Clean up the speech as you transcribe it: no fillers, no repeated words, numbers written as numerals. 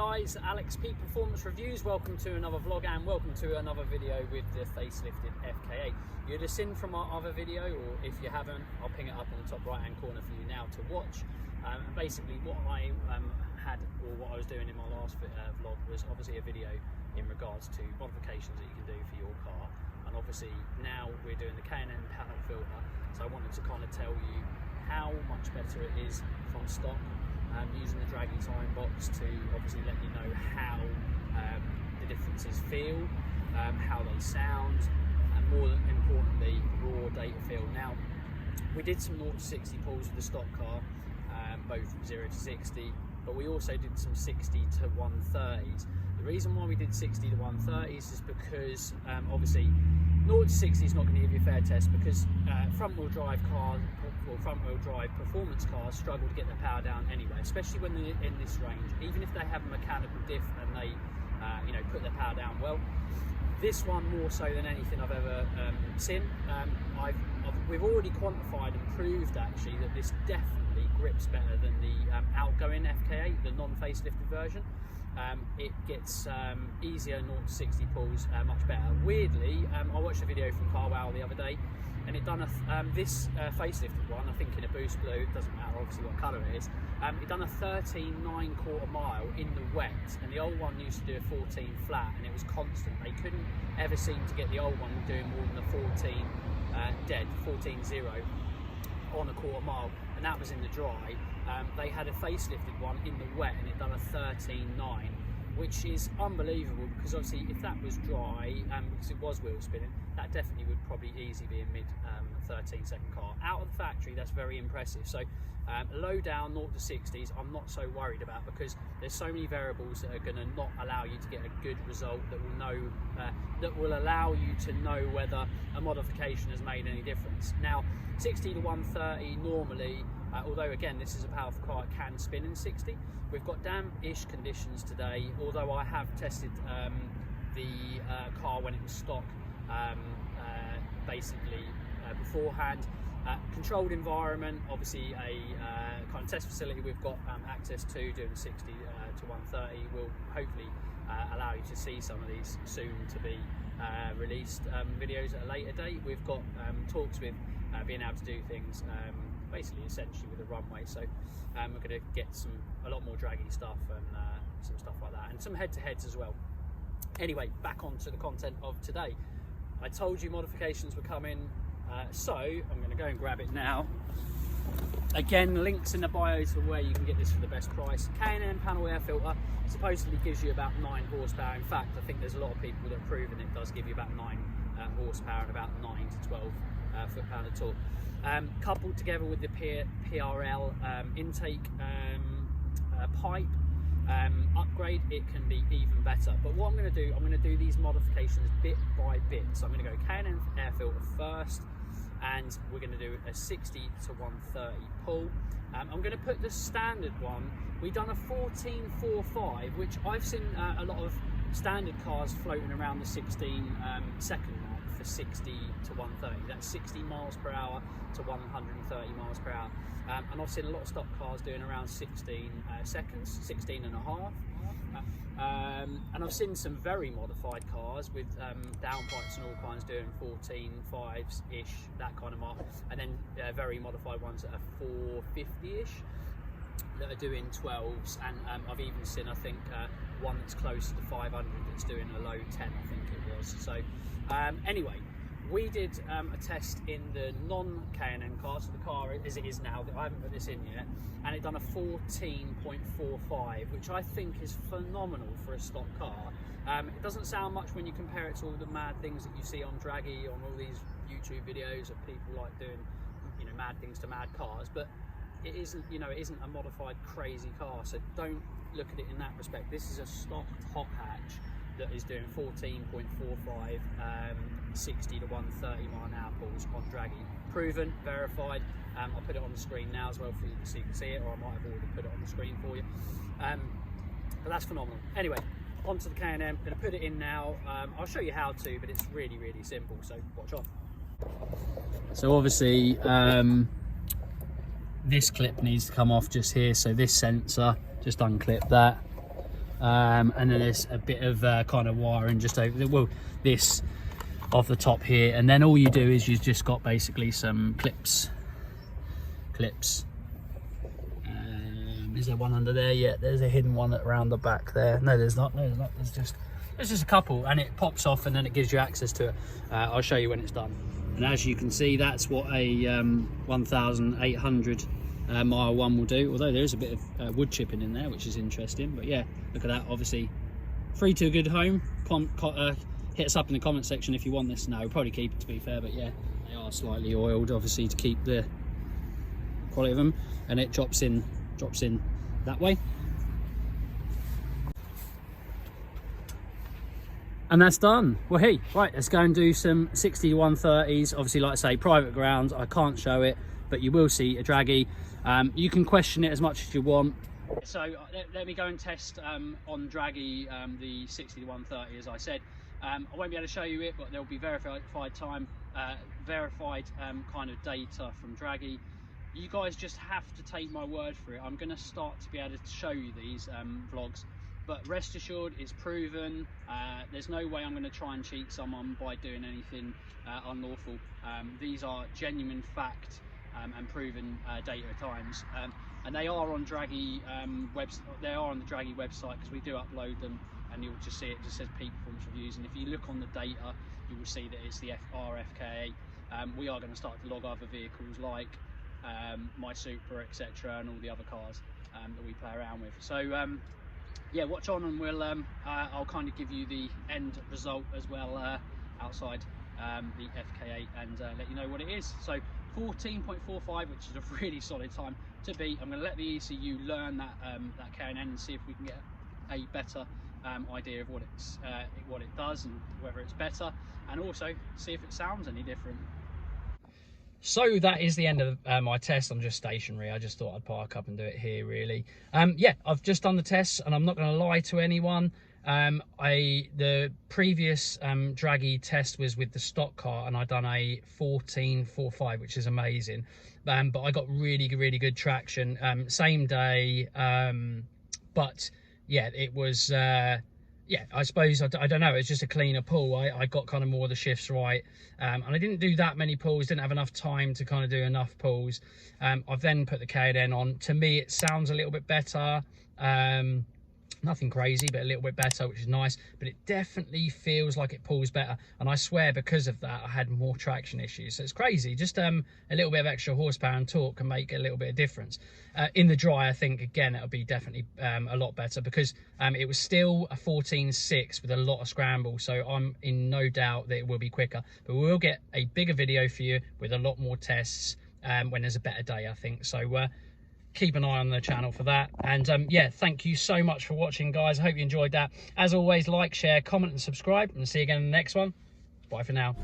guys, Alex Peak Performance Reviews. Welcome to another vlog and welcome to another video with the Facelifted FK8. You'd have seen from our other video, or if you haven't, I'll ping it up in the top right hand corner for you now to watch. And basically what I had, or what I was doing in my last vlog, was obviously a video in regards to modifications that you can do for your car. And obviously now we're doing the K&N Panel Filter, so I wanted to kind of tell you how much better it is from stock. Using the Dragy time box to obviously let you know how the differences feel, how they sound, and more importantly, raw data feel. Now, we did some 0 to 60 pulls with the stock car, both 0 to 60, but we also did some 60 to 130s. The reason why we did 60 to 130s is because obviously 0 to 60 is not going to give you a fair test, because front-wheel drive cars or front-wheel drive performance cars struggle to get their power down anyway, especially when they're in this range. Even if they have a mechanical diff and they put their power down well, this one more so than anything I've ever seen. We've already quantified and proved actually that this definitely grips better than the outgoing FK8, the non-facelifted version. It gets easier 0 to 60 pulls much better. Weirdly, I watched a video from CarWow the other day, and it done this facelifted one, I think in a boost blue, it doesn't matter obviously what colour it is, it done a 13.9 quarter mile in the wet, and the old one used to do a 14 flat, and it was constant. They couldn't ever seem to get the old one doing more than a 14 dead, 14.0 on a quarter mile, and that was in the dry. They had a facelifted one in the wet and it done a 13.9, which is unbelievable, because obviously if that was dry, because it was wheel spinning, that definitely would probably easily be a mid 13-second car. Out of the factory, that's very impressive. So low down 0 to 60s, I'm not so worried about, because there's so many variables that are going to not allow you to get a good result, that will know that will allow you to know whether a modification has made any difference. Now 60 to 130 normally, although again this is a powerful car, it can spin in 60. We've got damp-ish conditions today, although I have tested the car when it was stock basically beforehand. Controlled environment, obviously a kind of test facility we've got access to, doing 60 to 130 will hopefully allow you to see some of these soon to be released videos at a later date. We've got talks with being able to do things basically essentially with a runway, so we're going to get a lot more Dragy stuff and some stuff like that, and some head-to-heads as well. Anyway, back onto the content of today. I told you modifications were coming, so I'm going to go and grab it now. Again, links in the bio to where you can get this for the best price. K&N Panel Air Filter supposedly gives you about 9 horsepower. In fact, I think there's a lot of people that have proven it does give you about 9 horsepower and about 9 to 12 foot-pound of torque. Coupled together with the PRL intake pipe upgrade, it can be even better. But what I'm going to do these modifications bit by bit. So I'm going to go K&N air filter first, and we're going to do a 60 to 130 pull. I'm going to put the standard one. We've done a 14.45, which I've seen a lot of standard cars floating around the 16 second mark for 60 to 130. That's 60 miles per hour to 130 miles per hour. And I've seen a lot of stock cars doing around 16 seconds, 16 and a half. And I've seen some very modified cars with downpipes and all kinds doing 14.5s-ish, that kind of mark. And then very modified ones that are 450-ish, that are doing 12s. And I've even seen, I think, one that's close to 500 that's doing a low 10, I think it was. So anyway, we did a test in the non-K&N car, so the car as it is now, I haven't put this in yet, and it done a 14.45, which I think is phenomenal for a stock car. It doesn't sound much when you compare it to all the mad things that you see on Dragy, on all these YouTube videos of people like doing, mad things to mad cars, but it isn't, it isn't a modified crazy car, so don't look at it in that respect. This is a stock hot hatch that is doing 14.45, 60 to 130 mile an hour pulls on Dragy. Proven, verified. I'll put it on the screen now as well for you, so you can see it, or I might have already put it on the screen for you. But that's phenomenal. Anyway, onto the K&N. I'm going to put it in now. I'll show you how to, but it's really, really simple, so watch on. So obviously, this clip needs to come off just here, so this sensor, just unclip that. and then there's a bit of kind of wiring just over, well, this off the top here, and then all you do is you've just got basically some clips. Is there one under there? Yeah, there's a hidden one around the back there. No, there's not. There's just a couple, and it pops off, and then it gives you access to it. I'll show you when it's done. And as you can see, that's what a 1,800 mile one will do. Although there is a bit of wood chipping in there, which is interesting. But yeah, look at that. Obviously, free to a good home. Hit us up in the comment section if you want this. No, we'll probably keep it, to be fair. But yeah, they are slightly oiled, obviously, to keep the quality of them, and it drops in that way. And that's done. Well, hey, right, let's go and do some 60-130s. Obviously, like I say, private grounds, I can't show it, but you will see a Dragy. You can question it as much as you want. So let me go and test on Dragy the 60-130, as I said. I won't be able to show you it, but there'll be verified kind of data from Dragy. You guys just have to take my word for it. I'm going to start to be able to show you these vlogs, but rest assured it's proven. There's no way I'm going to try and cheat someone by doing anything unlawful. These are genuine fact and proven data at times, and they are on Dragy They are on the Dragy website, because we do upload them, and you'll just see it just says peak performance reviews. And if you look on the data, you will see that it's the FK8. We are going to start to log other vehicles like my Super, etc., and all the other cars that we play around with. So yeah, watch on, and we'll I'll kind of give you the end result as well outside the FK8, and let you know what it is. So 14.45, which is a really solid time to beat. I'm going to let the ECU learn that K&N and see if we can get a better idea of what it does and whether it's better, and also see if it sounds any different. So that is the end of my test. I'm just stationary. I just thought I'd park up and do it here, really. Yeah, I've just done the test, and I'm not going to lie to anyone. The previous Dragy test was with the stock car, and I'd done a 14.45, which is amazing. But I got really good traction same day. But yeah, it was yeah, I suppose, I don't know, it's just a cleaner pull. I got kind of more of the shifts right, and I didn't do that many pulls, didn't have enough time to kind of do enough pulls. I've then put the K&N on. To me, it sounds a little bit better. Nothing crazy, but a little bit better, which is nice. But it definitely feels like it pulls better, and I swear because of that I had more traction issues. So it's crazy. Just a little bit of extra horsepower and torque can make a little bit of difference. In the dry, I think again it'll be definitely a lot better, because it was still a 14.6 with a lot of scramble, so I'm in no doubt that it will be quicker. But we will get a bigger video for you with a lot more tests when there's a better day, I think. So keep an eye on the channel for that. And yeah, thank you so much for watching, guys. I hope you enjoyed that. As always, like, share, comment and subscribe, and see you again in the next one. Bye for now.